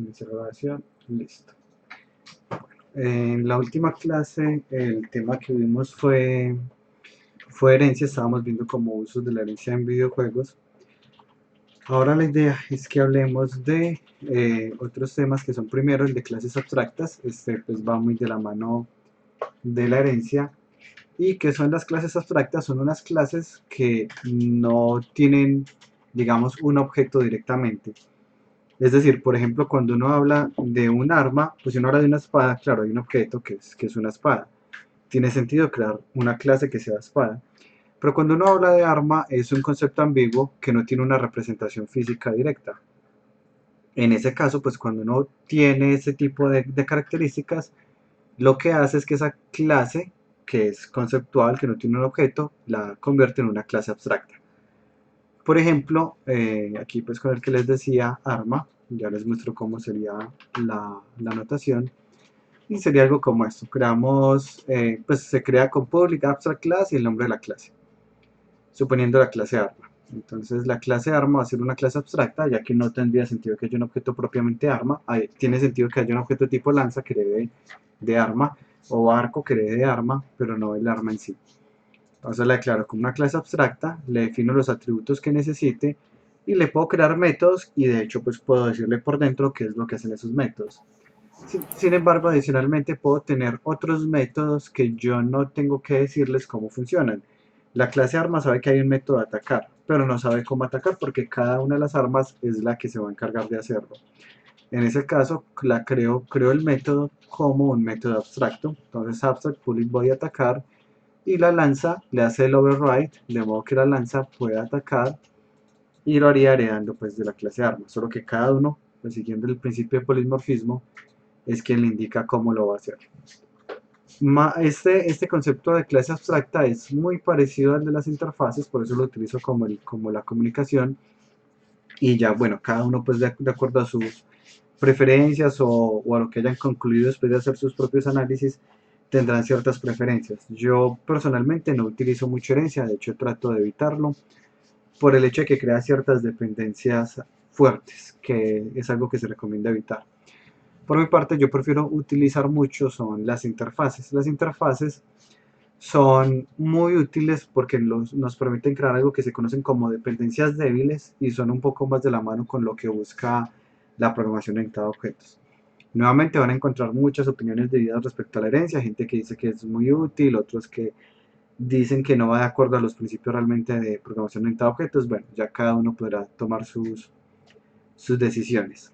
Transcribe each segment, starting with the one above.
iniciar grabación, listo. En la última clase el tema que vimos fue herencia, estábamos viendo como usos de la herencia en videojuegos. Ahora la idea es que hablemos de otros temas que son primero el de clases abstractas. Pues va muy de la mano de la herencia. ¿Y qué son las clases abstractas? Son unas clases que no tienen, digamos, un objeto directamente. Es decir, por ejemplo, cuando uno habla de un arma, pues si uno habla de una espada, claro, hay un objeto que es una espada. Tiene sentido crear una clase que sea espada. Pero cuando uno habla de arma, es un concepto ambiguo que no tiene una representación física directa. En ese caso, pues cuando uno tiene ese tipo de características, lo que hace es que esa clase, que es conceptual, que no tiene un objeto, la convierte en una clase abstracta. Por ejemplo, aquí pues con el que les decía arma, ya les muestro cómo sería la notación. Y sería algo como esto, creamos, pues se crea con public abstract class y el nombre de la clase, suponiendo la clase arma. Entonces la clase arma va a ser una clase abstracta, ya que no tendría sentido que haya un objeto propiamente arma. Tiene sentido que haya un objeto tipo lanza que herede de arma, o arco que herede de arma, pero no el arma en sí. Entonces la declaro como una clase abstracta, le defino los atributos que necesite y le puedo crear métodos, y de hecho pues puedo decirle por dentro qué es lo que hacen esos métodos. Sin embargo, adicionalmente puedo tener otros métodos que yo no tengo que decirles cómo funcionan. La clase arma sabe que hay un método de atacar, pero no sabe cómo atacar porque cada una de las armas es la que se va a encargar de hacerlo. En ese caso, creo el método como un método abstracto. Entonces, abstract public voy a atacar, y la lanza le hace el override, de modo que la lanza puede atacar, y lo haría heredando pues de la clase arma. Solo que cada uno, pues, siguiendo el principio de polimorfismo, es quien le indica cómo lo va a hacer. Este concepto de clase abstracta es muy parecido al de las interfaces, por eso lo utilizo como la comunicación. Y ya, bueno, cada uno pues de acuerdo a sus preferencias o a lo que hayan concluido después de hacer sus propios análisis, tendrán ciertas preferencias. Yo personalmente no utilizo mucho herencia, de hecho trato de evitarlo, por el hecho de que crea ciertas dependencias fuertes, que es algo que se recomienda evitar. Por mi parte, yo prefiero utilizar mucho son las interfaces. Las interfaces son muy útiles porque nos permiten crear algo que se conocen como dependencias débiles y son un poco más de la mano con lo que busca la programación orientada a objetos. Nuevamente van a encontrar muchas opiniones divididas respecto a la herencia, gente que dice que es muy útil, otros que dicen que no va de acuerdo a los principios realmente de programación orientada a objetos. Bueno, ya cada uno podrá tomar sus decisiones.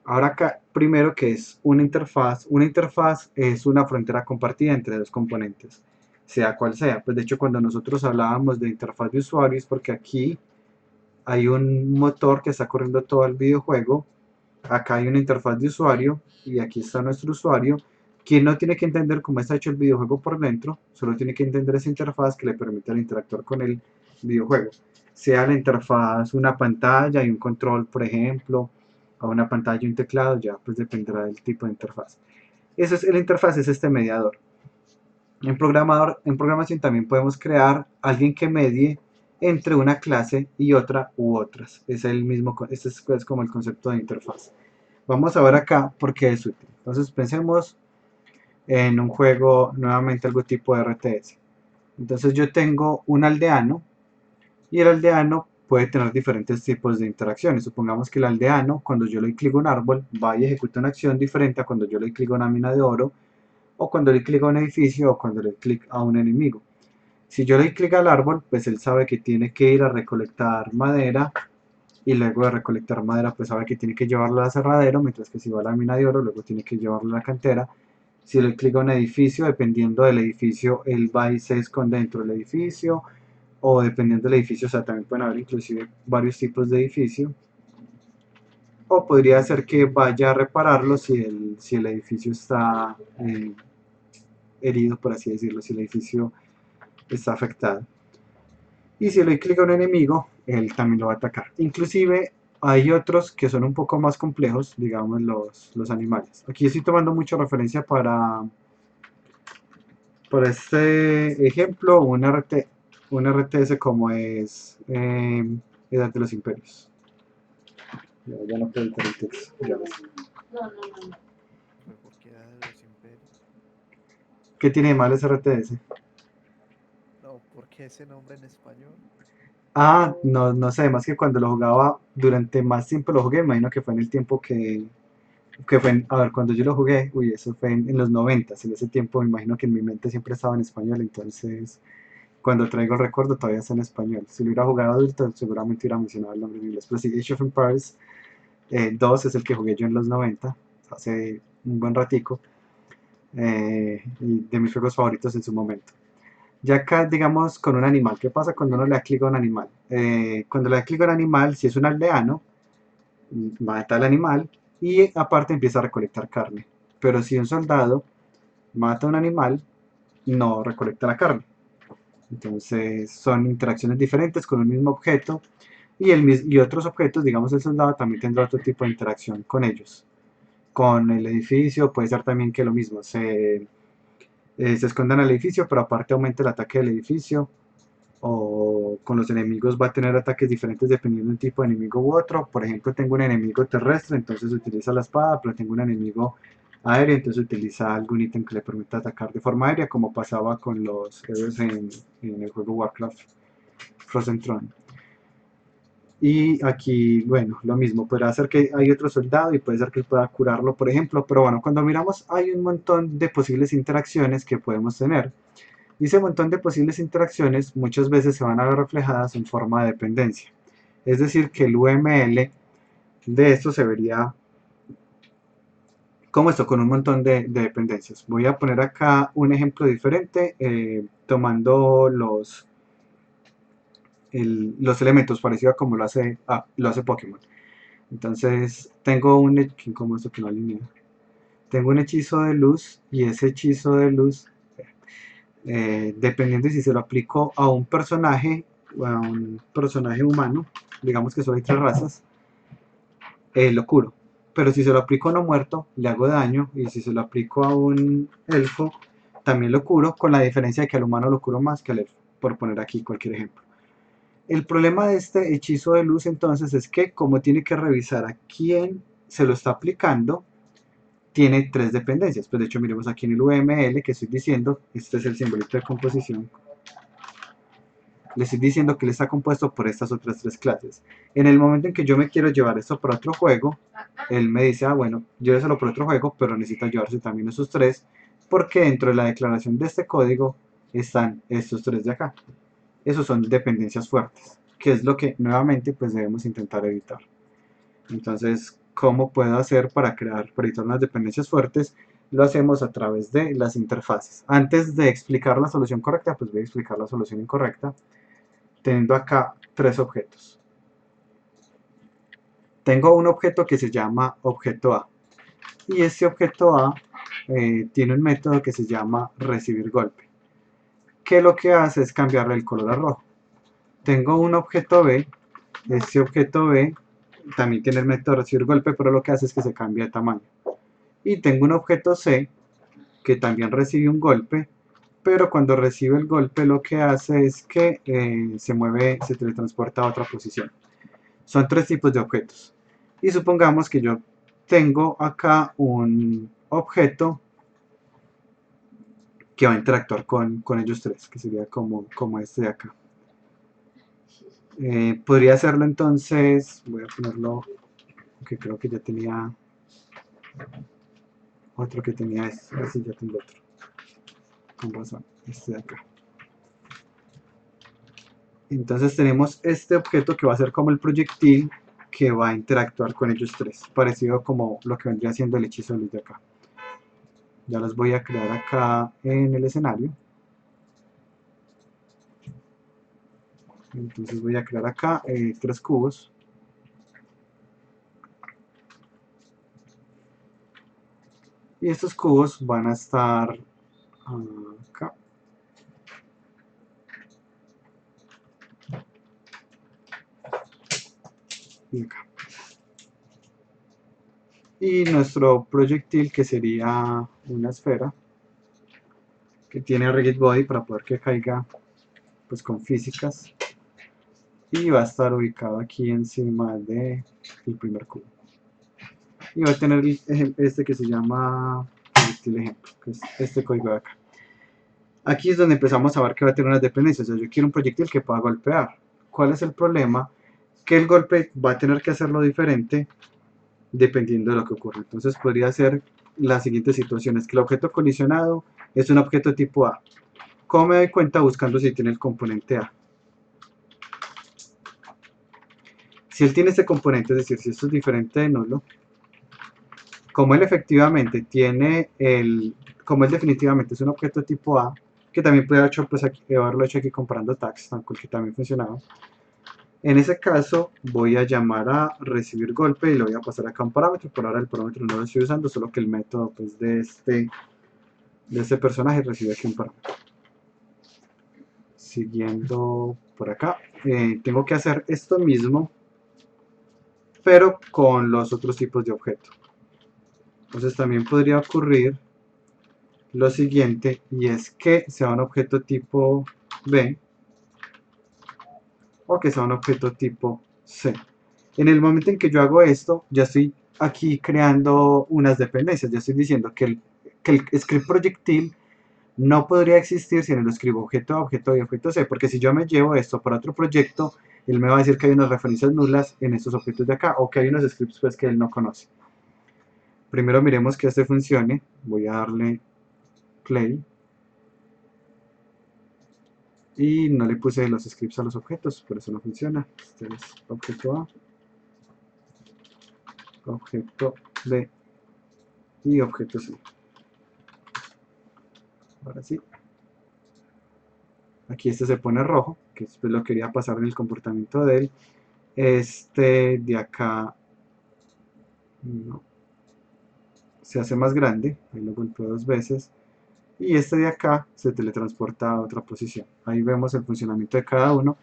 Ahora acá, primero, que es una interfaz. Una interfaz es una frontera compartida entre dos componentes, sea cual sea. Pues de hecho, cuando nosotros hablábamos de interfaz de usuario es porque aquí hay un motor que está corriendo todo el videojuego. Acá hay una interfaz de usuario y aquí está nuestro usuario, quien no tiene que entender cómo está hecho el videojuego por dentro, solo tiene que entender esa interfaz que le permite interactuar con el videojuego. Sea la interfaz una pantalla y un control, por ejemplo, o una pantalla y un teclado, ya pues dependerá del tipo de interfaz. La interfaz es este mediador. En programación también podemos crear alguien que medie entre una clase y otra u otras. Este es como el concepto de interfaz. Vamos a ver acá por qué es útil. Entonces pensemos en un juego, nuevamente algo tipo de RTS. Entonces yo tengo un aldeano y el aldeano puede tener diferentes tipos de interacciones. Supongamos que el aldeano, cuando yo le clic a un árbol, va y ejecuta una acción diferente a cuando yo le clic a una mina de oro, o cuando le clic a un edificio, o cuando le clic a un enemigo. Si yo le clic al árbol, pues él sabe que tiene que ir a recolectar madera, y luego de recolectar madera pues sabe que tiene que llevarla al aserradero, mientras que si va a la mina de oro luego tiene que llevarla a la cantera. Si le clic a un edificio, dependiendo del edificio, él va y se esconde dentro del edificio, o dependiendo del edificio, o sea, también pueden haber inclusive varios tipos de edificio, o podría ser que vaya a repararlo si el edificio está herido, por así decirlo, si el edificio está afectado. Y si le doy clic a un enemigo, él también lo va a atacar. Inclusive hay otros que son un poco más complejos, digamos los animales. Aquí estoy tomando mucha referencia para este ejemplo, un RTS como es Edad de los Imperios. Ya no puedo editar el texto, ya ves. ¿Pero por qué era de los imperios? ¿Qué tiene de malo ese RTS? No, ¿por qué ese nombre en español? Ah, no, no sé, más que cuando lo jugaba, durante más tiempo lo jugué, imagino que fue en el tiempo que fue, a ver, cuando yo lo jugué, uy, eso fue en los 90, en ese tiempo me imagino que en mi mente siempre estaba en español, entonces cuando traigo el recuerdo todavía está en español. Si lo hubiera jugado adulto, seguramente hubiera mencionado el nombre en inglés, pero sí, Age of Empires 2 es el que jugué yo en los 90, hace un buen ratico, y de mis juegos favoritos en su momento. Ya acá, digamos, con un animal, ¿qué pasa cuando uno le da clic a un animal? Cuando le da clic a un animal, si es un aldeano, mata al animal y aparte empieza a recolectar carne. Pero si un soldado mata a un animal, no recolecta la carne. Entonces son interacciones diferentes con un mismo objeto y otros objetos, digamos el soldado también tendrá otro tipo de interacción con ellos. Con el edificio puede ser también que lo mismo, se escondan al edificio, pero aparte aumenta el ataque del edificio. O con los enemigos va a tener ataques diferentes dependiendo del tipo de enemigo u otro. Por ejemplo, tengo un enemigo terrestre, entonces utiliza la espada, pero tengo un enemigo aéreo, entonces utiliza algún ítem que le permita atacar de forma aérea, como pasaba con los héroes en el juego Warcraft Frozen Throne. Y aquí, bueno, lo mismo, podrá ser que hay otro soldado y puede ser que pueda curarlo, por ejemplo, pero bueno, cuando miramos hay un montón de posibles interacciones que podemos tener. Y ese montón de posibles interacciones muchas veces se van a ver reflejadas en forma de dependencia. Es decir, que el UML de esto se vería como esto, con un montón de dependencias. Voy a poner acá un ejemplo diferente, tomando los elementos, parecido a como lo hace Pokémon. Entonces, tengo como esto que no alinea. Tengo un hechizo de luz y ese hechizo de luz, dependiendo de si se lo aplico a un personaje o a un personaje humano, digamos que solo hay tres razas, lo curo. Pero si se lo aplico a uno muerto, le hago daño. Y si se lo aplico a un elfo, también lo curo, con la diferencia de que al humano lo curo más que al elfo, por poner aquí cualquier ejemplo. El problema de este hechizo de luz entonces es que como tiene que revisar a quién se lo está aplicando, tiene tres dependencias. Pues de hecho miremos aquí en el UML que estoy diciendo, este es el simbolito de composición, le estoy diciendo que él está compuesto por estas otras tres clases. En el momento en que yo me quiero llevar esto para otro juego, él me dice, ah, bueno, lléveselo por otro juego, pero necesita llevarse también esos tres, porque dentro de la declaración de este código están estos tres de acá. Esos son dependencias fuertes, que es lo que nuevamente pues debemos intentar evitar. Entonces, ¿cómo puedo hacer para evitar unas dependencias fuertes? Lo hacemos a través de las interfaces. Antes de explicar la solución correcta, pues voy a explicar la solución incorrecta, teniendo acá tres objetos. Tengo un objeto que se llama objeto A y este objeto A tiene un método que se llama recibir golpe, que lo que hace es cambiarle el color a rojo. Tengo un objeto B, este objeto B también tiene el método recibir golpe, pero lo que hace es que se cambia de tamaño. Y tengo un objeto C que también recibe un golpe, pero cuando recibe el golpe lo que hace es que se teletransporta a otra posición. Son tres tipos de objetos. Y supongamos que yo tengo acá un objeto que va a interactuar con ellos tres, que sería como este de acá. Podría hacerlo entonces, voy a ponerlo, que creo que ya tenía otro que tenía este, así ya tengo otro, con razón, este de acá. Entonces tenemos este objeto que va a ser como el proyectil que va a interactuar con ellos tres, parecido como lo que vendría siendo el hechizo de luz de acá. Ya los voy a crear acá en el escenario. Entonces voy a crear acá tres cubos. Y estos cubos van a estar acá y acá. Y nuestro proyectil, que sería una esfera, que tiene rigid body para poder que caiga pues con físicas. Y va a estar ubicado aquí encima del primer cubo. y va a tener este que se llama proyectil ejemplo, que es este código de acá. Aquí es donde empezamos a ver que va a tener unas dependencias. O sea, yo quiero un proyectil que pueda golpear. ¿Cuál es el problema? Que el golpe va a tener que hacerlo diferente dependiendo de lo que ocurra. Entonces podría ser las siguientes situaciones, que el objeto colisionado es un objeto tipo A. ¿Cómo me doy cuenta? Buscando si tiene el componente A. Si él tiene este componente, es decir, si esto es diferente de nulo, como él efectivamente tiene como él definitivamente es un objeto tipo A, que también puede haberlo hecho aquí comparando tags, que también funcionaba. En ese caso voy a llamar a recibir golpe y lo voy a pasar acá a un parámetro. Por ahora el parámetro no lo estoy usando, solo que el método pues, de este personaje recibe aquí un parámetro. Siguiendo por acá, tengo que hacer esto mismo, pero con los otros tipos de objetos. Entonces también podría ocurrir lo siguiente, y es que sea un objeto tipo B o que sea un objeto tipo C. En el momento en que yo hago esto, ya estoy aquí creando unas dependencias, ya estoy diciendo que el script proyectil no podría existir si no lo escribo objeto A, objeto B, objeto C, porque si yo me llevo esto para otro proyecto, él me va a decir que hay unas referencias nulas en estos objetos de acá, o que hay unos scripts pues, que él no conoce. Primero miremos que este funcione, voy a darle play, y no le puse los scripts a los objetos, por eso no funciona. Este es objeto A, objeto B y objeto C. Ahora sí. Aquí este se pone rojo, que después lo quería pasar en el comportamiento de él. Este de acá no, se hace más grande, ahí lo golpeo dos veces. Y este de acá se teletransporta a otra posición. Ahí vemos el funcionamiento de cada uno,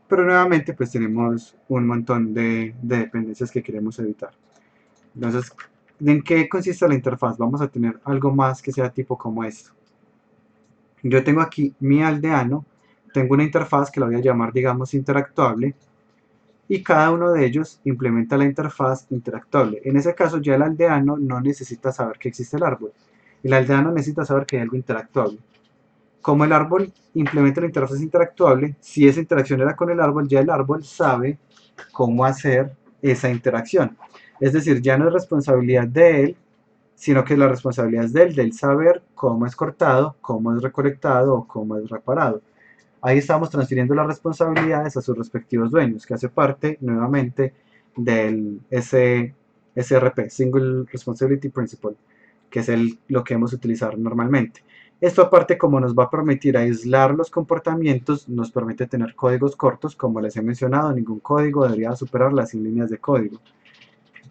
pero nuevamente pues tenemos un montón de dependencias que queremos evitar. Entonces, ¿en qué consiste la interfaz? Vamos a tener algo más que sea tipo como esto. Yo tengo aquí mi aldeano, tengo una interfaz que la voy a llamar, digamos, interactuable, y cada uno de ellos implementa la interfaz interactuable. En ese caso ya el aldeano no necesita saber que existe el árbol. El aldeano necesita saber que hay algo interactuable. Como el árbol implementa la interfaz interactuable, si esa interacción era con el árbol, ya el árbol sabe cómo hacer esa interacción. Es decir, ya no es responsabilidad de él, sino que la responsabilidad es del saber cómo es cortado, cómo es recolectado o cómo es reparado. Ahí estamos transfiriendo las responsabilidades a sus respectivos dueños, que hace parte nuevamente del SRP, Single Responsibility Principle, que es lo que hemos utilizado normalmente. Esto aparte, como nos va a permitir aislar los comportamientos, nos permite tener códigos cortos, como les he mencionado, ningún código debería superar las 100 líneas de código,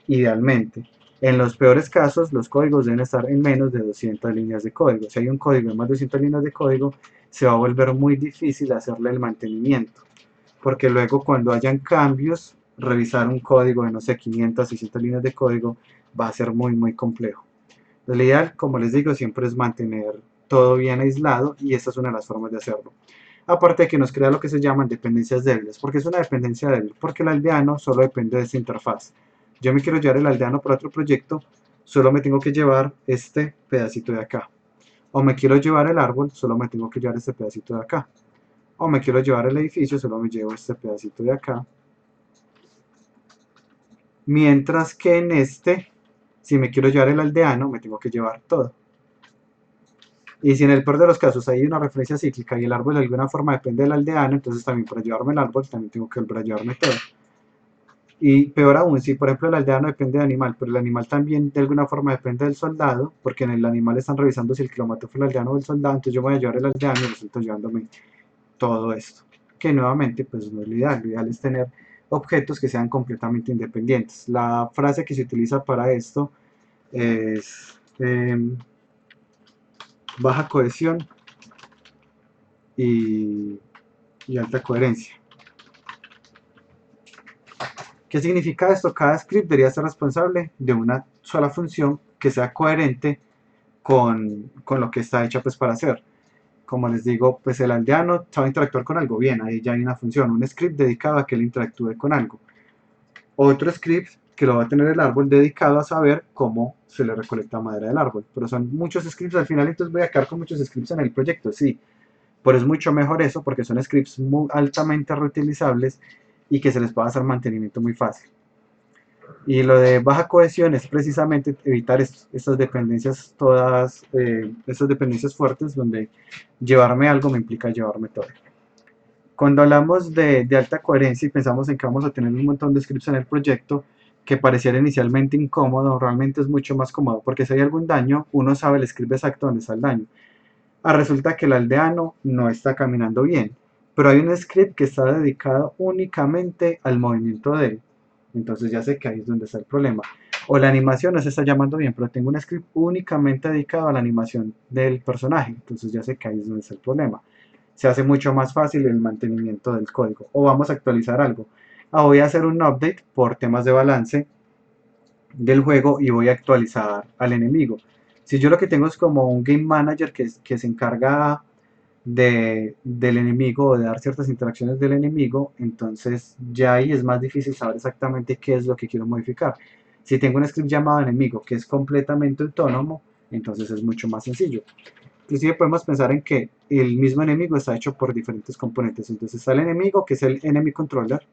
idealmente. En los peores casos, los códigos deben estar en menos de 200 líneas de código. Si hay un código de más de 200 líneas de código, se va a volver muy difícil hacerle el mantenimiento, porque luego cuando hayan cambios, revisar un código de, no sé, 500, 600 líneas de código va a ser muy, muy complejo. Lo ideal, como les digo, siempre es mantener todo bien aislado, y esta es una de las formas de hacerlo. Aparte de que nos crea lo que se llaman dependencias débiles. ¿Por qué es una dependencia débil? Porque el aldeano solo depende de esta interfaz. Yo me quiero llevar el aldeano para otro proyecto, solo me tengo que llevar este pedacito de acá. O me quiero llevar el árbol, solo me tengo que llevar este pedacito de acá. O me quiero llevar el edificio, solo me llevo este pedacito de acá. Mientras que en este, si me quiero llevar el aldeano, me tengo que llevar todo. Y si en el peor de los casos hay una referencia cíclica y el árbol de alguna forma depende del aldeano, entonces también para llevarme el árbol también tengo que volver a llevarme todo. Y peor aún, si por ejemplo el aldeano depende del animal, pero el animal también de alguna forma depende del soldado, porque en el animal están revisando si el que lo mató fue el aldeano o el soldado, entonces yo voy a llevar el aldeano y resulto llevándome todo esto. Que nuevamente pues no es lo ideal es tener objetos que sean completamente independientes. La frase que se utiliza para esto es baja cohesión y alta coherencia. ¿Qué significa esto? Cada script debería ser responsable de una sola función que sea coherente con lo que está hecha pues para hacer. Como les digo, pues el aldeano sabe interactuar con algo, bien, ahí ya hay una función, un script dedicado a que él interactúe con algo. Otro script que lo va a tener el árbol dedicado a saber cómo se le recolecta madera del árbol. Pero son muchos scripts al final, entonces voy a quedar con muchos scripts en el proyecto, sí. Pero es mucho mejor eso porque son scripts muy altamente reutilizables y que se les puede hacer mantenimiento muy fácil. Y lo de baja cohesión es precisamente evitar estas dependencias todas, estas dependencias fuertes donde llevarme algo me implica llevarme todo. Cuando hablamos de alta coherencia y pensamos en que vamos a tener un montón de scripts en el proyecto, que pareciera inicialmente incómodo, realmente es mucho más cómodo, porque si hay algún daño, uno sabe el script exacto donde está el daño. Resulta que el aldeano no está caminando bien, pero hay un script que está dedicado únicamente al movimiento de él. Entonces ya sé que ahí es donde está el problema. O la animación no se está llamando bien, pero tengo un script únicamente dedicado a la animación del personaje. Entonces ya sé que ahí es donde está el problema. Se hace mucho más fácil el mantenimiento del código. O vamos a actualizar algo. Voy a hacer un update por temas de balance del juego y voy a actualizar al enemigo. Si yo lo que tengo es como un game manager que se encarga del enemigo o de dar ciertas interacciones del enemigo, entonces ya ahí es más difícil saber exactamente qué es lo que quiero modificar. Si tengo un script llamado enemigo que es completamente autónomo, entonces es mucho más sencillo. Inclusive podemos pensar en que el mismo enemigo está hecho por diferentes componentes. Entonces está el enemigo, que es el enemy controller.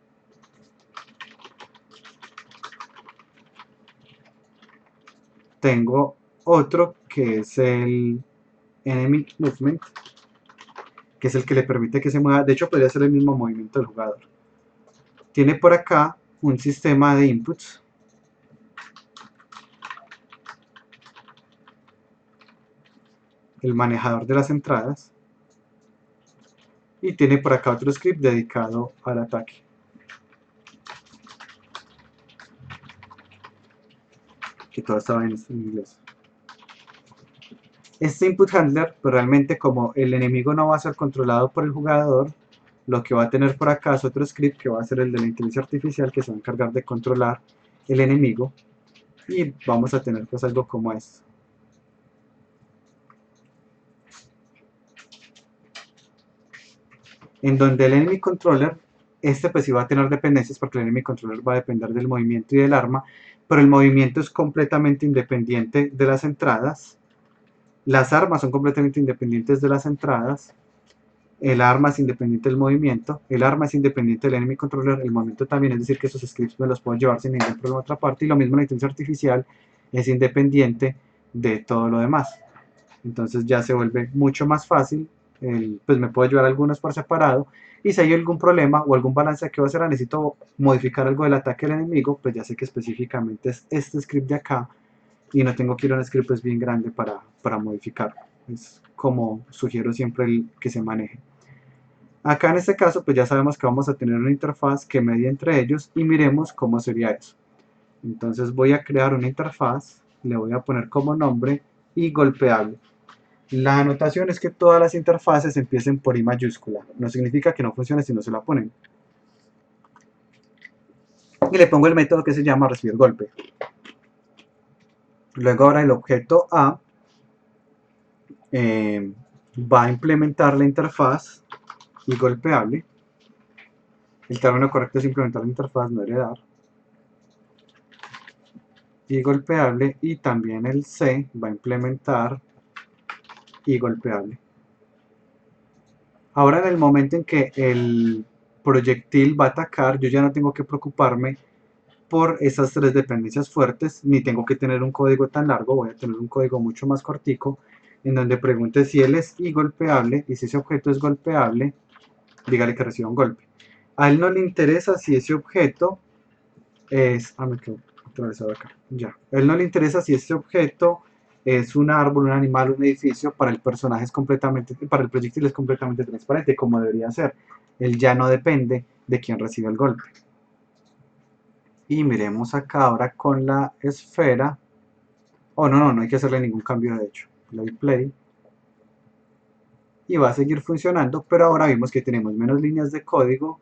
Tengo otro que es el enemy movement, que es el que le permite que se mueva. De hecho, podría ser el mismo movimiento del jugador. Tiene por acá un sistema de inputs. El manejador de las entradas. Y tiene por acá otro script dedicado al ataque. Que todo estaba en inglés. Este input handler, pues realmente como el enemigo no va a ser controlado por el jugador, lo que va a tener por acá es otro script que va a ser el de la inteligencia artificial que se va a encargar de controlar el enemigo y vamos a tener pues algo como esto. En donde el enemy controller, pues sí va a tener dependencias porque el enemy controller va a depender del movimiento y del arma, pero el movimiento es completamente independiente de las entradas. Las armas son completamente independientes de las entradas. El arma es independiente del movimiento, el arma es independiente del enemy controller, el movimiento también, es decir que esos scripts me los puedo llevar sin ningún problema a otra parte, y lo mismo la inteligencia artificial es independiente de todo lo demás. Entonces ya se vuelve mucho más fácil, pues me puedo llevar algunos por separado, y si hay algún problema o algún balance que voy a hacer, necesito modificar algo del ataque del enemigo, pues ya sé que específicamente es este script de acá, y no tengo que ir a un script pues bien grande para modificarlo. Es como sugiero siempre que se maneje. Acá en este caso pues ya sabemos que vamos a tener una interfaz que medie entre ellos y miremos cómo sería eso. Entonces voy a crear una interfaz, le voy a poner como nombre y golpeable. La anotación es que todas las interfaces empiecen por I mayúscula. No significa que no funcione si no se la ponen. Y le pongo el método que se llama recibir golpe. Luego ahora el objeto A va a implementar la interfaz y golpeable. El término correcto es implementar la interfaz, no heredar. Y golpeable, y también el C va a implementar y golpeable. Ahora en el momento en que el proyectil va a atacar, yo ya no tengo que preocuparme por esas tres dependencias fuertes, ni tengo que tener un código tan largo, voy a tener un código mucho más cortico, en donde pregunte si él es y golpeable, y si ese objeto es golpeable, dígale que reciba un golpe. A él no le interesa si ese objeto es... me quedo atravesado acá. Ya. A él no le interesa si ese objeto es un árbol, un animal, un edificio. Para el personaje es completamente... Para el proyectil es completamente transparente, como debería ser. Él ya no depende de quién recibe el golpe. Y miremos acá ahora con la esfera. No hay que hacerle ningún cambio de hecho. Play. Y va a seguir funcionando, pero ahora vimos que tenemos menos líneas de código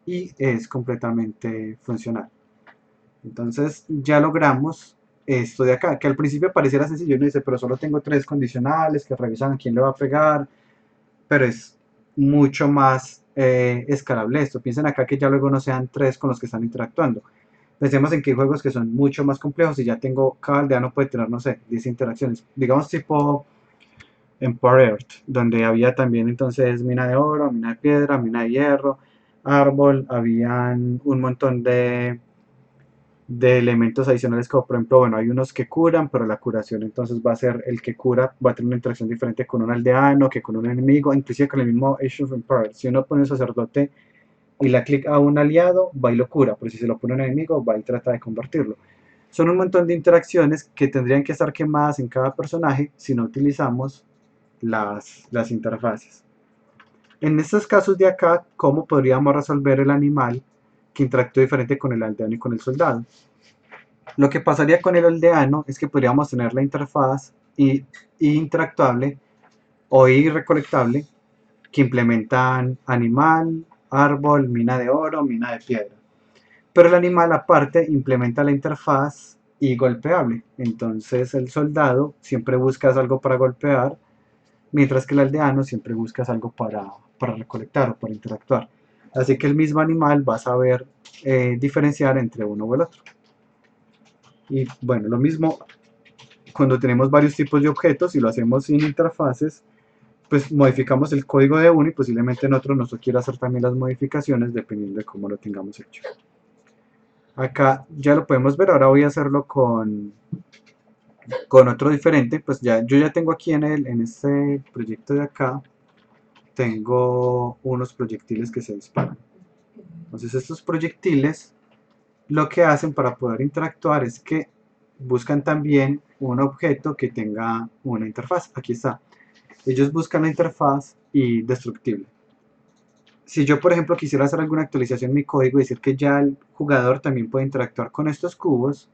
y es completamente funcional. Entonces ya logramos esto de acá, que al principio pareciera sencillo, uno dice, pero solo tengo tres condicionales que revisan a quién le va a pegar, pero es mucho más escalable esto. Piensen acá que ya luego no sean tres con los que están interactuando. Pensemos en que hay juegos que son mucho más complejos y ya tengo, cada aldeano puede tener, no sé, 10 interacciones. Digamos tipo Empire Earth, donde había también entonces mina de oro, mina de piedra, mina de hierro, árbol, habían un montón de elementos adicionales como por ejemplo, bueno, hay unos que curan, pero la curación entonces va a ser el que cura, va a tener una interacción diferente con un aldeano, que con un enemigo, inclusive con el mismo Age of Empires. Si uno pone un sacerdote y le clic a un aliado, va y lo cura, pero si se lo pone a un enemigo, va y trata de convertirlo. Son un montón de interacciones que tendrían que estar quemadas en cada personaje si no utilizamos las interfaces. En estos casos de acá, ¿cómo podríamos resolver el animal que interactúa diferente con el aldeano y con el soldado? Lo que pasaría con el aldeano es que podríamos tener la interfaz interactuable o irrecolectable que implementan animal, árbol, mina de oro, mina de piedra. Pero el animal aparte implementa la interfaz y golpeable. Entonces el soldado siempre busca algo para golpear, mientras que el aldeano siempre busca algo para recolectar o para interactuar. Así que el mismo animal va a saber diferenciar entre uno o el otro. Y bueno, lo mismo cuando tenemos varios tipos de objetos y lo hacemos sin interfaces, pues modificamos el código de uno y posiblemente en otro nos quiera hacer también las modificaciones dependiendo de cómo lo tengamos hecho. Acá ya lo podemos ver, ahora voy a hacerlo con otro diferente, pues ya yo ya tengo aquí en este proyecto de acá, tengo unos proyectiles que se disparan. Entonces estos proyectiles lo que hacen para poder interactuar es que buscan también un objeto que tenga una interfaz. Aquí está. Ellos buscan la interfaz y destructible. Si yo, por ejemplo, quisiera hacer alguna actualización en mi código y decir que ya el jugador también puede interactuar con estos cubos,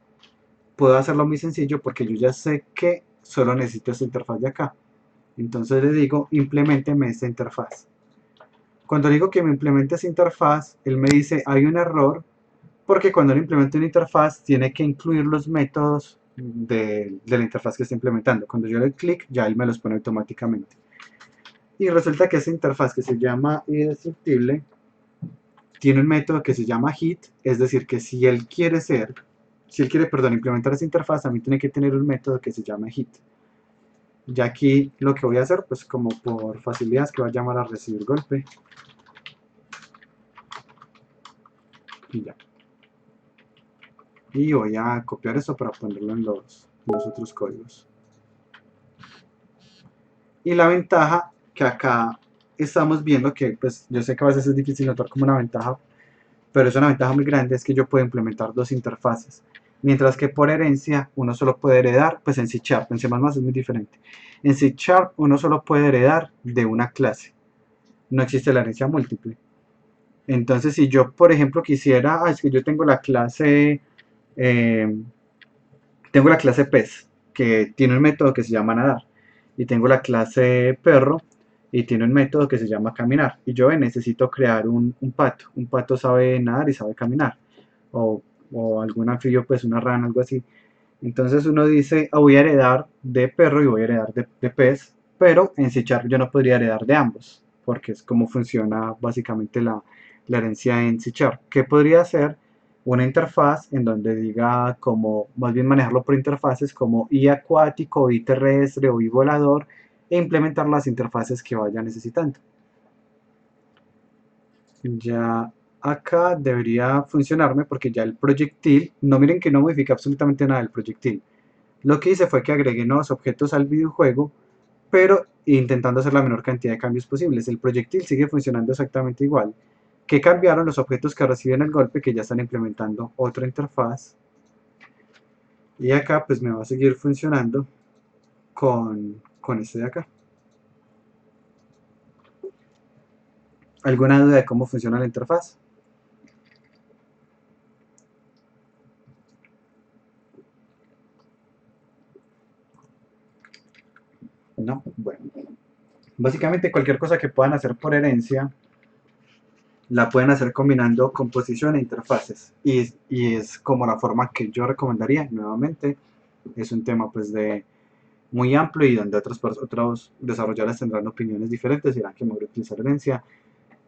puedo hacerlo muy sencillo porque yo ya sé que solo necesito esta interfaz de acá. Entonces le digo, implementeme esta interfaz. Cuando digo que me implemente esa interfaz, él me dice, hay un error, porque cuando él implementa una interfaz, tiene que incluir los métodos de la interfaz que está implementando. Cuando yo le clic, ya él me los pone automáticamente. Y resulta que esa interfaz que se llama indestructible tiene un método que se llama hit, es decir, que si él quiere, perdón, implementar esa interfaz, también tiene que tener un método que se llama hit. Ya aquí lo que voy a hacer, pues como por facilidad, es que voy a llamar a recibir golpe. Y ya. Y voy a copiar esto para ponerlo en los otros códigos. Y la ventaja que acá estamos viendo, que pues yo sé que a veces es difícil notar como una ventaja, pero es una ventaja muy grande, es que yo puedo implementar dos interfaces. Mientras que por herencia uno solo puede heredar, pues en C#, en C++ es muy diferente. En C# uno solo puede heredar de una clase. No existe la herencia múltiple. Entonces si yo, por ejemplo, quisiera, es que yo eh, tengo la clase pez, que tiene un método que se llama nadar. Y tengo la clase perro, y tiene un método que se llama caminar. Y yo necesito crear un pato. Un pato sabe nadar y sabe caminar. O, o algún anfibio, pues una rana, algo así. Entonces uno dice, voy a heredar de perro y voy a heredar de pez, pero en C# yo no podría heredar de ambos, porque es como funciona básicamente la herencia en C#. ¿Qué podría hacer? Una interfaz en donde diga como, más bien manejarlo por interfaces como i acuático, i terrestre o i volador, e implementar las interfaces que vaya necesitando. Ya acá debería funcionarme porque ya el proyectil, no miren que no modifica absolutamente nada del proyectil. Lo que hice fue que agregué nuevos objetos al videojuego, pero intentando hacer la menor cantidad de cambios posibles. El proyectil sigue funcionando exactamente igual. ¿Qué cambiaron? Los objetos que reciben el golpe, que ya están implementando otra interfaz. Y acá pues me va a seguir funcionando con este de acá. ¿Alguna duda de cómo funciona la interfaz? No, bueno. Básicamente cualquier cosa que puedan hacer por herencia la pueden hacer combinando composición e interfaces. Y es como la forma que yo recomendaría. Nuevamente, es un tema pues de muy amplio y donde otros desarrolladores tendrán opiniones diferentes, dirán que mejor utilizar herencia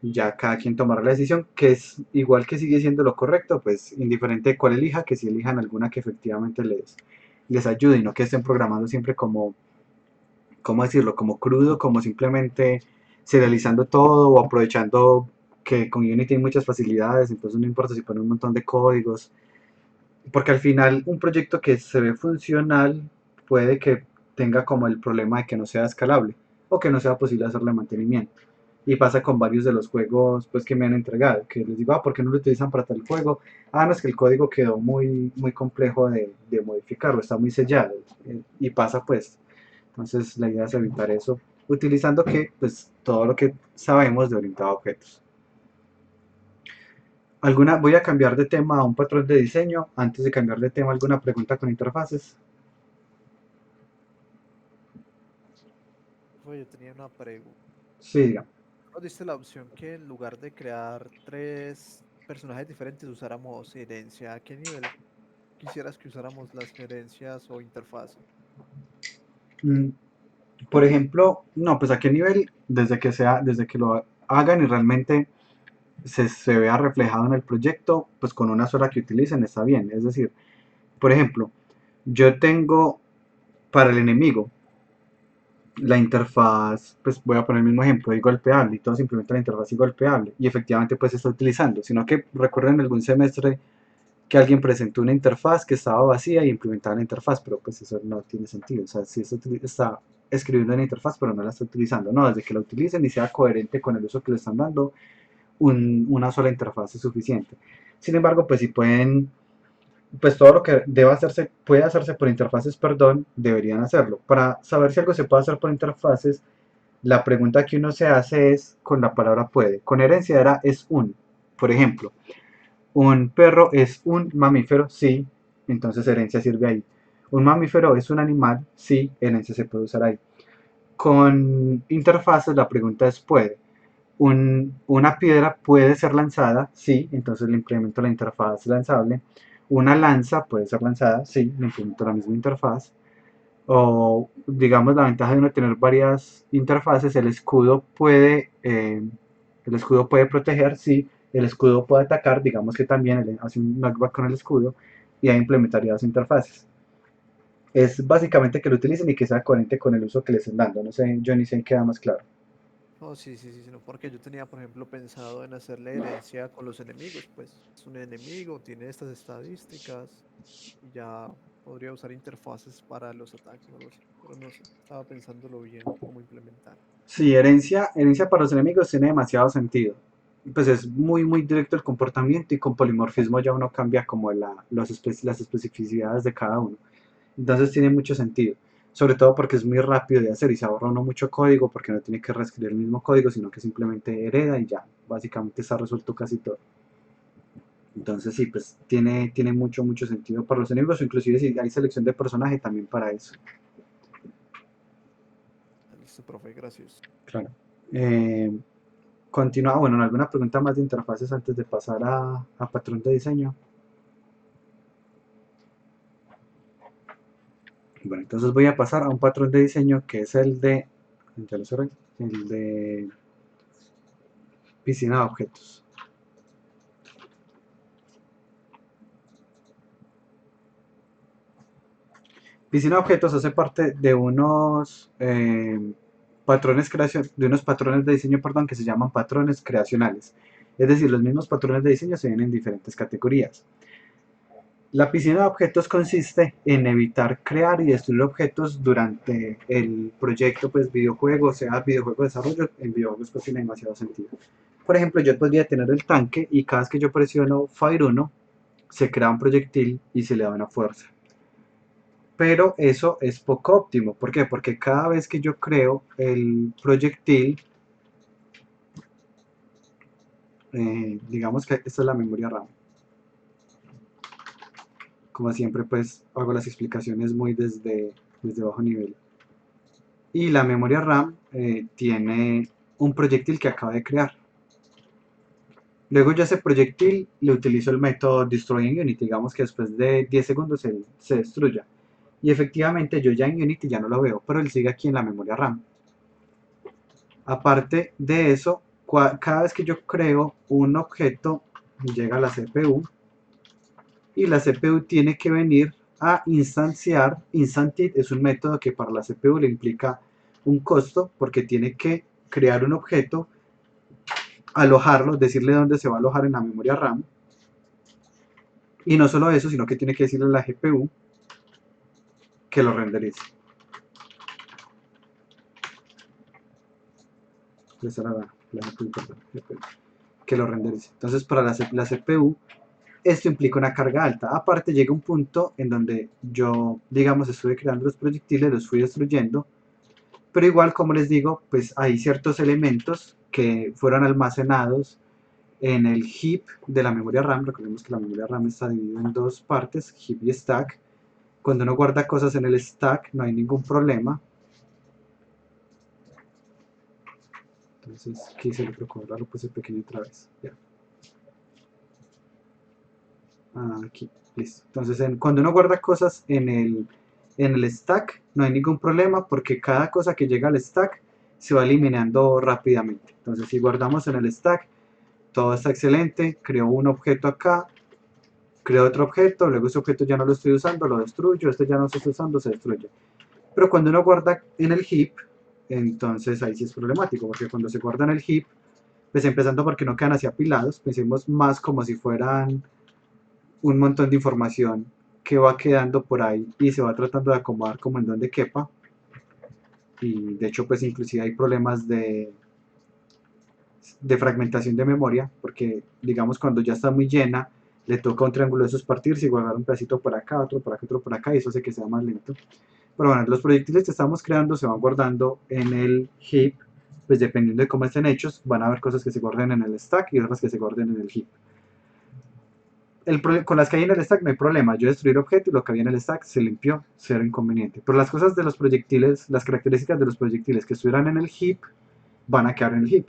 y ya cada quien tomará la decisión, que es igual que sigue siendo lo correcto, pues indiferente de cuál elija, que si elijan alguna que efectivamente les ayude y no que estén programando siempre como, ¿cómo decirlo? Como crudo, como simplemente serializando todo o aprovechando que con Unity hay muchas facilidades, entonces no importa si ponen un montón de códigos, porque al final un proyecto que se ve funcional puede que tenga como el problema de que no sea escalable o que no sea posible hacerle mantenimiento. Y pasa con varios de los juegos pues, que me han entregado, que les digo, ¿por qué no lo utilizan para tal juego? No, es que el código quedó muy complejo de modificarlo, está muy sellado. Y pasa pues. Entonces la idea es evitar eso, utilizando que pues todo lo que sabemos de orientado a objetos. Voy a cambiar de tema a un patrón de diseño. Antes de cambiar de tema, ¿alguna pregunta con interfaces? Oye, yo tenía una pregunta. Sí, diga. Nos diste la opción que en lugar de crear tres personajes diferentes usáramos herencia. ¿A qué nivel quisieras que usáramos las herencias o interfaz? Mm, por ejemplo, no, pues a qué nivel, desde que lo hagan y realmente se vea reflejado en el proyecto, pues con una sola que utilicen está bien. Es decir, por ejemplo, yo tengo para el enemigo la interfaz, pues voy a poner el mismo ejemplo, es golpeable y todos implementan la interfaz y golpeable y efectivamente pues se está utilizando, sino que recuerden en algún semestre que alguien presentó una interfaz que estaba vacía y implementaba la interfaz, pero pues eso no tiene sentido, o sea, si está escribiendo en la interfaz pero no la está utilizando, no, desde que la utilicen y sea coherente con el uso que le están dando, una sola interfaz es suficiente. Sin embargo, pues si pueden, pues todo lo que deba hacerse, puede hacerse por interfaces, perdón, deberían hacerlo. Para saber si algo se puede hacer por interfaces, la pregunta que uno se hace es con la palabra puede. Con herencia era es un. Por ejemplo, un perro es un mamífero, sí, entonces herencia sirve ahí. Un mamífero es un animal, sí, herencia se puede usar ahí. Con interfaces la pregunta es puede. Una piedra puede ser lanzada, sí, entonces le implemento la interfaz lanzable. Una lanza puede ser lanzada, sí, le implemento la misma interfaz. O digamos la ventaja de uno tener varias interfaces, el escudo puede proteger, sí, el escudo puede atacar, digamos que también él hace un knockback con el escudo y ahí implementaría dos interfaces. Es básicamente que lo utilicen y que sea coherente con el uso que le estén dando. No sé, yo ni sé si queda más claro. No, sí, sí, sí, sino porque yo tenía, por ejemplo, pensado en hacerle herencia con los enemigos, pues es un enemigo, tiene estas estadísticas y ya podría usar interfaces para los ataques o algo así, pero no sé, estaba pensándolo bien cómo implementar. Sí, herencia para los enemigos tiene demasiado sentido. Pues es muy directo el comportamiento y con polimorfismo ya uno cambia como las especificidades de cada uno. Entonces tiene mucho sentido. Sobre todo porque es muy rápido de hacer y se ahorra uno mucho código porque no tiene que reescribir el mismo código, sino que simplemente hereda y ya. Básicamente está resuelto casi todo. Entonces sí, pues tiene mucho sentido para los enemigos o inclusive si hay selección de personaje también para eso. Ah, listo, profe, gracias. Claro. Eh, Continúa, bueno, ¿alguna pregunta más de interfaces antes de pasar a patrón de diseño? Bueno, entonces voy a pasar a un patrón de diseño que es ya lo cerré, el de piscina de objetos. Piscina de objetos hace parte de unos patrones de diseño, perdón, que se llaman patrones creacionales. Es decir, los mismos patrones de diseño se ven en diferentes categorías. La piscina de objetos consiste en evitar crear y destruir objetos durante el proyecto, pues videojuego, sea videojuego de desarrollo, en videojuegos pues tiene demasiado sentido. Por ejemplo, yo podría tener el tanque y cada vez que yo presiono Fire 1, se crea un proyectil y se le da una fuerza. Pero eso es poco óptimo. ¿Por qué? Porque cada vez que yo creo el proyectil, digamos que esta es la memoria RAM. Como siempre, pues hago las explicaciones muy desde bajo nivel. Y la memoria RAM tiene un proyectil que acaba de crear. Luego yo a ese proyectil le utilizo el método destroy en Unity, digamos que después de 10 segundos él se destruya. Y efectivamente yo ya en Unity ya no lo veo, pero él sigue aquí en la memoria RAM. Aparte de eso, Cada vez que yo creo un objeto, llega a la CPU y la CPU tiene que venir a instanciar. Instantiate es un método que para la CPU le implica un costo porque tiene que crear un objeto, alojarlo, decirle dónde se va a alojar en la memoria RAM. Y no solo eso, sino que tiene que decirle a la GPU que lo renderice. Esa era la GPU, perdón, GPU, que lo renderice. Entonces, para la CPU, esto implica una carga alta. Aparte, llega un punto en donde yo, digamos, estuve creando los proyectiles, los fui destruyendo, pero igual, como les digo, pues hay ciertos elementos que fueron almacenados en el heap de la memoria RAM. Recordemos que la memoria RAM está dividida en dos partes, heap y stack. Cuando uno guarda cosas en el stack no hay ningún problema. Entonces aquí se le procuró, lo puse pequeño otra vez. Ya. Aquí, listo. Entonces cuando uno guarda cosas en el stack no hay ningún problema porque cada cosa que llega al stack se va eliminando rápidamente. Entonces si guardamos en el stack, todo está excelente, creo un objeto acá, creo otro objeto, luego ese objeto ya no lo estoy usando, lo destruyo, este ya no se está usando, se destruye. Pero cuando uno guarda en el heap, entonces ahí sí es problemático, porque cuando se guarda en el heap, pues empezando porque no quedan así apilados, pensemos más como si fueran un montón de información que va quedando por ahí y se va tratando de acomodar como en donde quepa. Y de hecho pues inclusive hay problemas de fragmentación de memoria, porque digamos cuando ya está muy llena, le toca un triángulo de esos partirse y guardar un pedacito por acá, otro por acá, otro por acá, y eso hace que sea más lento. Pero bueno, los proyectiles que estamos creando se van guardando en el heap, pues dependiendo de cómo estén hechos, van a haber cosas que se guarden en el stack y otras que se guarden en el heap. Con las que hay en el stack no hay problema, yo destruí el objeto y lo que había en el stack se limpió, cero inconveniente. Pero las cosas de los proyectiles, las características de los proyectiles que estuvieran en el heap, van a quedar en el heap.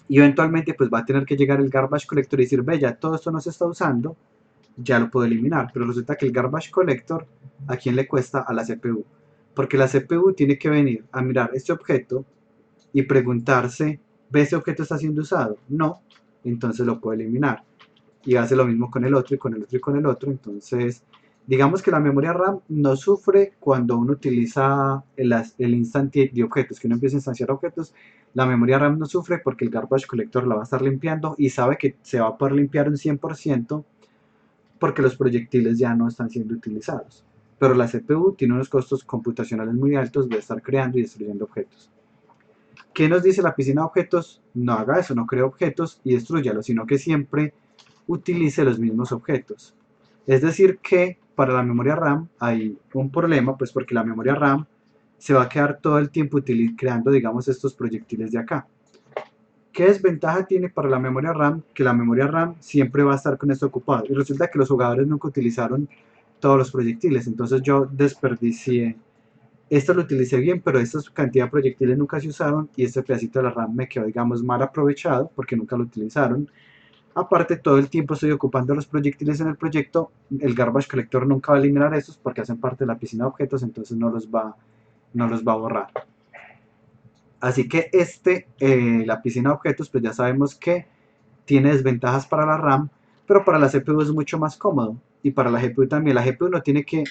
Y eventualmente pues va a tener que llegar el garbage collector y decir, ve, ya todo esto no se está usando, ya lo puedo eliminar. Pero resulta que el garbage collector, ¿a quién le cuesta? A la CPU. Porque la CPU tiene que venir a mirar este objeto y preguntarse, ¿ve este objeto está siendo usado? No, entonces lo puedo eliminar. Y hace lo mismo con el otro y con el otro y con el otro. Entonces, digamos que la memoria RAM no sufre cuando uno utiliza el instante de objetos, que uno empieza a instanciar objetos. La memoria RAM no sufre porque el garbage collector la va a estar limpiando y sabe que se va a poder limpiar un 100% porque los proyectiles ya no están siendo utilizados. Pero la CPU tiene unos costos computacionales muy altos de estar creando y destruyendo objetos. ¿Qué nos dice la piscina de objetos? No haga eso, no cree objetos y destruyalos, sino que siempre utilice los mismos objetos. Es decir que para la memoria RAM hay un problema, pues porque la memoria RAM se va a quedar todo el tiempo creando, digamos, estos proyectiles de acá. ¿Qué desventaja tiene para la memoria RAM? Que la memoria RAM siempre va a estar con esto ocupado. Y resulta que los jugadores nunca utilizaron todos los proyectiles. Entonces yo desperdicié. Esto lo utilicé bien, pero esta cantidad de proyectiles nunca se usaron y este pedacito de la RAM me quedó, digamos, mal aprovechado porque nunca lo utilizaron. Aparte, todo el tiempo estoy ocupando los proyectiles en el proyecto. El garbage collector nunca va a eliminar esos porque hacen parte de la piscina de objetos, entonces no los va a borrar. Así que la piscina de objetos, pues ya sabemos que tiene desventajas para la RAM, pero para la CPU es mucho más cómodo. Y para la GPU también. La GPU no tiene que,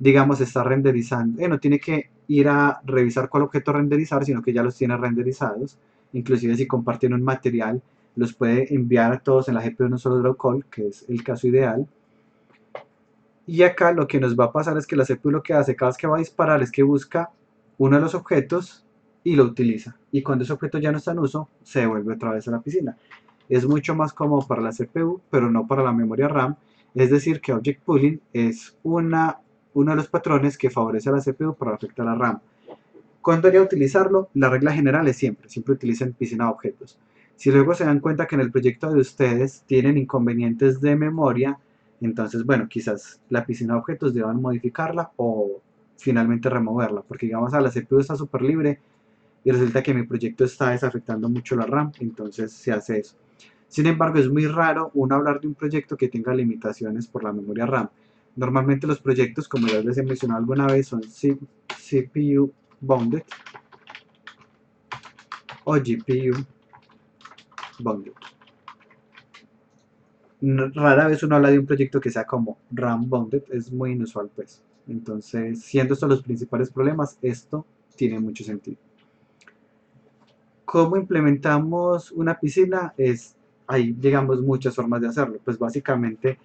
digamos, estar renderizando, no tiene que ir a revisar cuál objeto renderizar, sino que ya los tiene renderizados. Inclusive si comparten un material, los puede enviar a todos en la GPU en un solo draw call, que es el caso ideal. Y acá lo que nos va a pasar es que la CPU lo que hace cada vez que va a disparar es que busca uno de los objetos y lo utiliza. Y cuando ese objeto ya no está en uso, se devuelve otra vez a la piscina. Es mucho más cómodo para la CPU, pero no para la memoria RAM. Es decir, que Object Pooling es uno de los patrones que favorece a la CPU pero afecta a la RAM. ¿Cuándo haría utilizarlo? La regla general es siempre utilicen piscina de objetos. Si luego se dan cuenta que en el proyecto de ustedes tienen inconvenientes de memoria, entonces, bueno, quizás la piscina de objetos deban modificarla o finalmente removerla, porque digamos, la CPU está súper libre y resulta que mi proyecto está desafectando mucho la RAM, entonces se hace eso. Sin embargo, es muy raro uno hablar de un proyecto que tenga limitaciones por la memoria RAM. Normalmente los proyectos, como ya les he mencionado alguna vez, son CPU bounded o GPU bounded. Rara vez uno habla de un proyecto que sea como RAM bounded, es muy inusual pues. Entonces, siendo estos los principales problemas, esto tiene mucho sentido. ¿Cómo implementamos una piscina? Hay, digamos, muchas formas de hacerlo. Pues básicamente,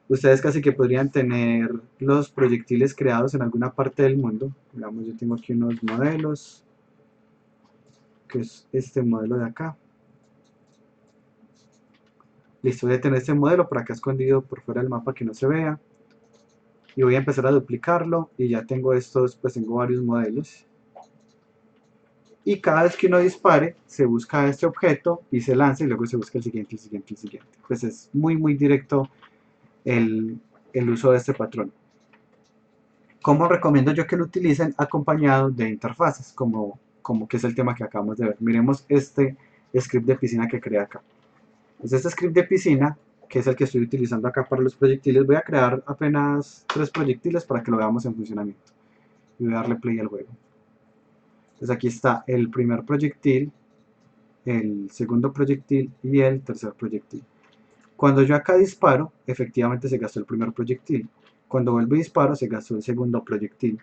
ustedes casi que podrían tener los proyectiles creados en alguna parte del mundo. Digamos, yo tengo aquí unos modelos, que es este modelo de acá. Listo, voy a tener este modelo por acá escondido por fuera del mapa que no se vea. Y voy a empezar a duplicarlo y ya tengo estos, pues tengo varios modelos. Y cada vez que uno dispare, se busca este objeto y se lanza y luego se busca el siguiente, el siguiente, el siguiente. Pues es muy, muy directo el uso de este patrón. ¿Cómo recomiendo yo que lo utilicen? Acompañado de interfaces, como que es el tema que acabamos de ver. Miremos este script de piscina que creé acá. Entonces este script de piscina, que es el que estoy utilizando acá para los proyectiles, voy a crear apenas 3 proyectiles para que lo veamos en funcionamiento. Y voy a darle play al juego. Entonces aquí está el primer proyectil, el segundo proyectil y el tercer proyectil. Cuando yo acá disparo, efectivamente se gastó el primer proyectil. Cuando vuelvo y disparo, se gastó el segundo proyectil.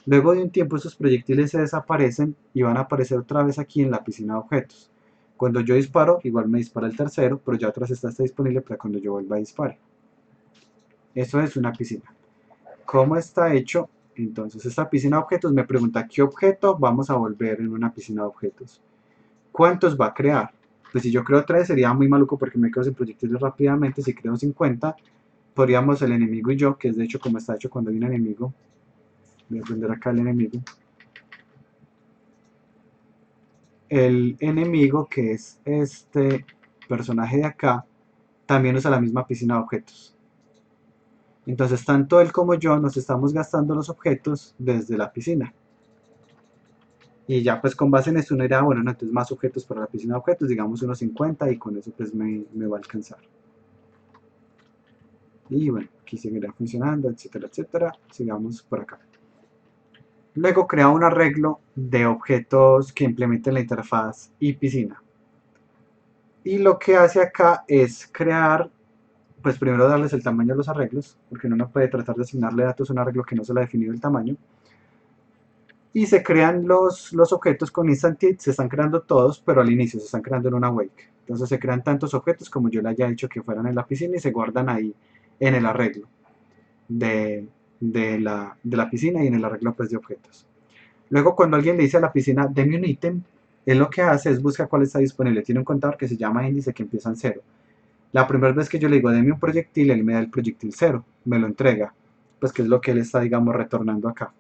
Luego de un tiempo, esos proyectiles se desaparecen y van a aparecer otra vez aquí en la piscina de objetos. Cuando yo disparo, igual me dispara el tercero, pero ya atrás está disponible para cuando yo vuelva a disparar. Eso es una piscina. ¿Cómo está hecho? Entonces, esta piscina de objetos me pregunta qué objeto vamos a volver en una piscina de objetos. ¿Cuántos va a crear? Pues si yo creo 3 sería muy maluco porque me quedo sin proyectiles rápidamente. Si creo 50, podríamos el enemigo y yo, que es de hecho como está hecho cuando hay un enemigo. Voy a prender acá el enemigo. El enemigo, que es este personaje de acá, también usa la misma piscina de objetos. Entonces tanto él como yo nos estamos gastando los objetos desde la piscina. Y ya pues con base en esto uno dirá, bueno, no, entonces más objetos para la piscina de objetos, digamos unos 50 y con eso pues me va a alcanzar. Y bueno, aquí seguirá funcionando, etcétera, etcétera. Sigamos por acá. Luego crea un arreglo de objetos que implementen la interfaz y piscina. Y lo que hace acá es crear, pues primero darles el tamaño de los arreglos, porque uno no puede tratar de asignarle datos a un arreglo que no se le ha definido el tamaño. Y se crean los objetos con instantiate, se están creando todos, pero al inicio se están creando en una wake. Entonces se crean tantos objetos como yo le haya dicho que fueran en la piscina y se guardan ahí en el arreglo de la piscina y en el arreglo pues, de objetos. Luego cuando alguien le dice a la piscina, deme un ítem, él lo que hace es buscar cuál está disponible. Tiene un contador que se llama índice que empieza en 0. La primera vez que yo le digo, deme un proyectil, él me da el proyectil 0, me lo entrega, pues que es lo que él está, digamos, retornando acá.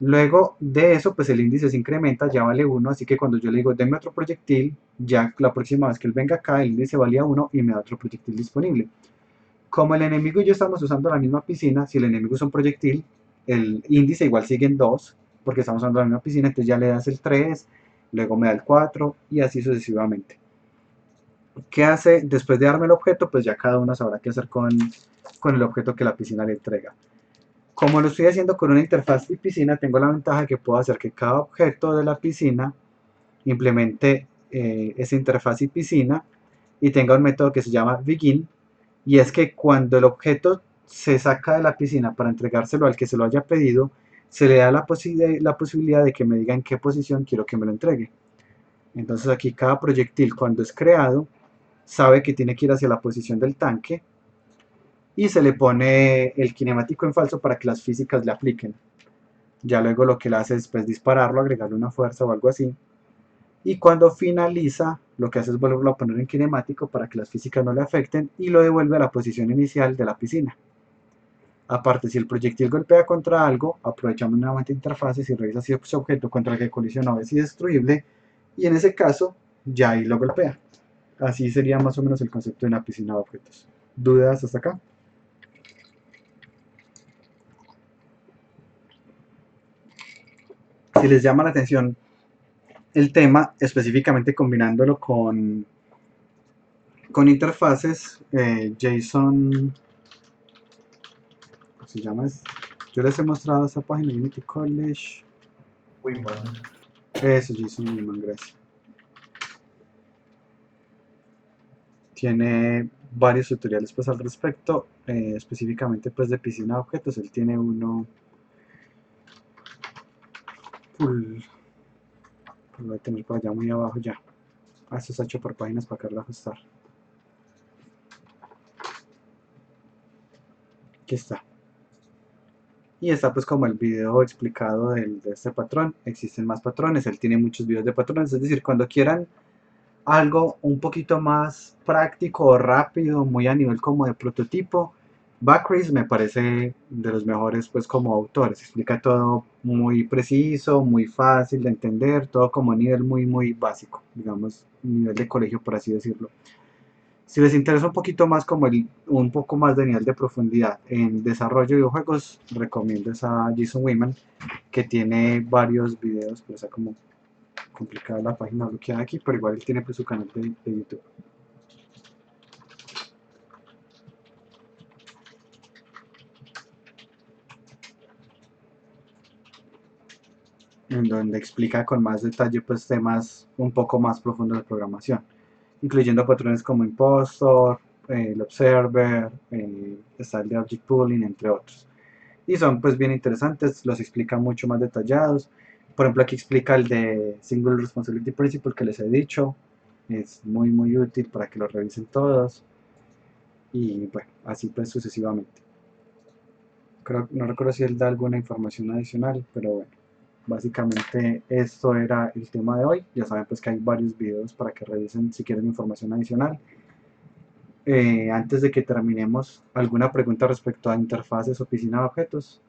Luego de eso, pues el índice se incrementa, ya vale 1, así que cuando yo le digo, deme otro proyectil, ya la próxima vez que él venga acá, el índice valía 1 y me da otro proyectil disponible. Como el enemigo y yo estamos usando la misma piscina, si el enemigo es un proyectil, el índice igual sigue en 2, porque estamos usando la misma piscina, entonces ya le das el 3, luego me da el 4 y así sucesivamente. ¿Qué hace? Después de darme el objeto, pues ya cada uno sabrá qué hacer con el objeto que la piscina le entrega. Como lo estoy haciendo con una interfaz y piscina, tengo la ventaja de que puedo hacer que cada objeto de la piscina implemente esa interfaz y piscina y tenga un método que se llama begin, y es que cuando el objeto se saca de la piscina para entregárselo al que se lo haya pedido, se le da la posibilidad de que me diga en qué posición quiero que me lo entregue. Entonces aquí cada proyectil cuando es creado sabe que tiene que ir hacia la posición del tanque y se le pone el cinemático en falso para que las físicas le apliquen. Ya luego lo que él hace es pues, dispararlo, agregarle una fuerza o algo así. Y cuando finaliza, lo que hace es volverlo a poner en cinemático para que las físicas no le afecten y lo devuelve a la posición inicial de la piscina. Aparte, si el proyectil golpea contra algo, aprovechamos nuevamente interfaces y revisa si ese objeto contra el que colisionó es destruible y en ese caso ya ahí lo golpea. Así sería más o menos el concepto de una piscina de objetos. ¿Dudas hasta acá? Si les llama la atención el tema, específicamente combinándolo con interfaces, JSON, ¿cómo se llama? Yo les he mostrado esa página, Unity College. Wingman. Eso, JSON Wingman, gracias. Tiene varios tutoriales pues al respecto, específicamente pues de piscina de objetos. Él tiene uno, uy, lo voy a tener por allá muy abajo ya. Esto está hecho por páginas para quererlo ajustar. Aquí está. Y está pues como el video explicado de este patrón. Existen más patrones, él tiene muchos videos de patrones, es decir, cuando quieran algo un poquito más práctico o rápido, muy a nivel como de prototipo, Backris me parece de los mejores pues como autores. Explica todo muy preciso, muy fácil de entender, todo como a nivel muy básico, digamos, nivel de colegio por así decirlo. Si les interesa un poquito más como un poco más de nivel de profundidad en desarrollo de videojuegos, recomiendo a Jason Wyman, que tiene varios videos, pero está como complicada la página bloqueada aquí, pero igual él tiene pues su canal de YouTube. En donde explica con más detalle pues temas un poco más profundos de programación, incluyendo patrones como Impostor, el Observer, Style de Object Pooling, entre otros. Y son pues bien interesantes, los explica mucho más detallados. Por ejemplo, aquí explica el de Single Responsibility Principle que les he dicho, es muy útil para que lo revisen todos y bueno, así pues sucesivamente. No recuerdo si él da alguna información adicional, pero bueno, básicamente esto era el tema de hoy. Ya saben pues que hay varios videos para que revisen si quieren información adicional. Antes de que terminemos, ¿alguna pregunta respecto a interfaces o piscina de objetos?